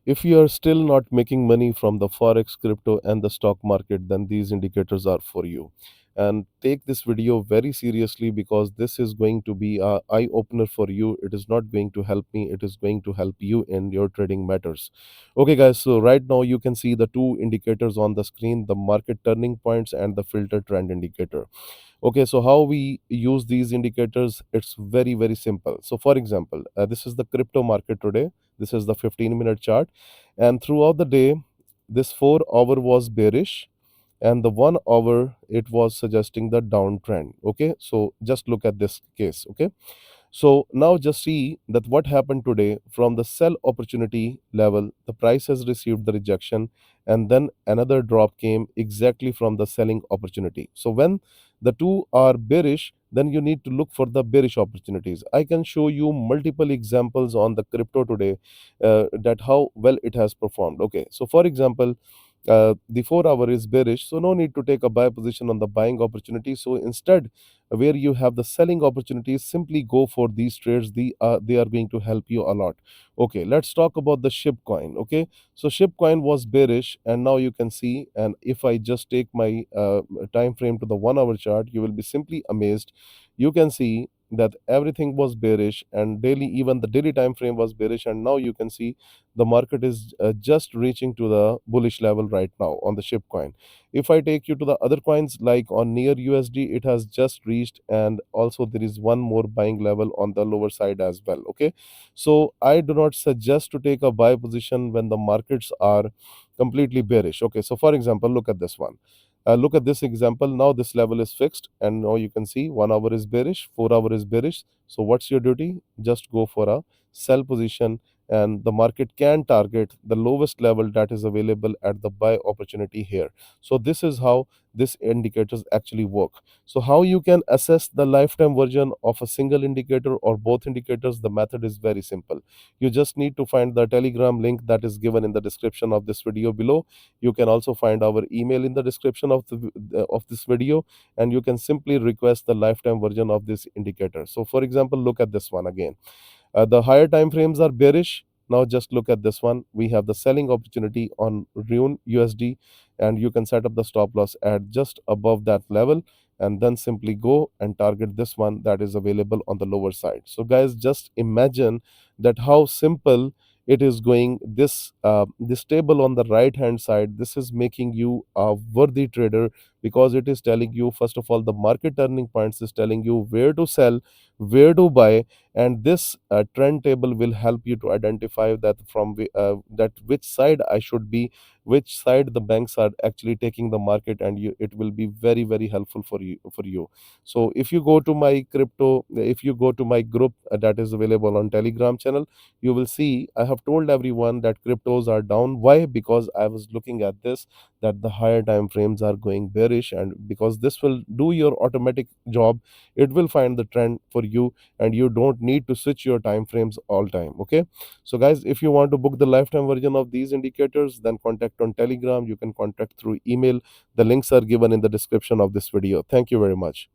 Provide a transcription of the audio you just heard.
If you are still not making money from the Forex, crypto, and the stock market, then these indicators are for you. And take this video very seriously because this is going to be a eye opener for you. It is not going to help me, it is going to help you in your trading matters. Okay, guys, so right now you can see the two indicators on the screen, the market turning points and the filter trend indicator. Okay, so how we use these indicators? It's very, very simple. So, for example, this is the crypto market today. This is the 15-minute chart. And throughout the day, this 4 hour was bearish, and the 1 hour it was suggesting the downtrend. Okay, so just look at this case. Okay, so now just see that what happened today from the sell opportunity level, the price has received the rejection and then another drop came exactly from the selling opportunity. So when the two are bearish, then you need to look for the bearish opportunities. I can show you multiple examples on the crypto today that how well it has performed. Okay, so for example, the 4 hour is bearish, so no need to take a buy position on the buying opportunity. So instead, where you have the selling opportunities, simply go for these trades. They are going to help you a lot. Okay, let's talk about the ship coin. Okay, so ship coin was bearish, and now you can see, and if I just take my time frame to the 1 hour chart, you will be simply amazed. You can see that everything was bearish, and daily, even the daily time frame was bearish, and now you can see the market is just reaching to the bullish level right now on the ship coin. If I take you to the other coins like on near USD, it has just reached, and also there is one more buying level on the lower side as well. Okay, so I do not suggest to take a buy position when the markets are completely bearish. Okay, so for example, look at this one. Look at this example. Now this level is fixed, and now you can see 1 hour is bearish, 4 hour is bearish. So what's your duty? Just go for a sell position, and the market can target the lowest level that is available at the buy opportunity here. So this is how this indicators actually work. So how you can assess the lifetime version of a single indicator or both indicators? The method is very simple. You just need to find the Telegram link that is given in the description of this video below. You can also find our email in the description of this video, and you can simply request the lifetime version of this indicator. So for example, look at this one again. The higher time frames are bearish. Now just look at this one. We have the selling opportunity on Rune USD, and you can set up the stop loss at just above that level, and then simply go and target this one that is available on the lower side. So guys, just imagine that how simple it is going. This table on the right hand side, this is making you a worthy trader, because it is telling you, first of all, the market turning points is telling you where to sell, where to buy, and this trend table will help you to identify that that which side I should be, which side the banks are actually taking the market, and it will be very, very helpful for you. So if you go to my crypto, if you go to my group that is available on Telegram channel, you will see I have told everyone that cryptos are down. Why? Because I was looking at this, that the higher time frames are going bearish, and because this will do your automatic job, it will find the trend for you, and you don't need to switch your time frames all time. Okay, so guys, if you want to book the lifetime version of these indicators, then contact on Telegram. You can contact through email. The links are given in the description of this video. Thank you very much.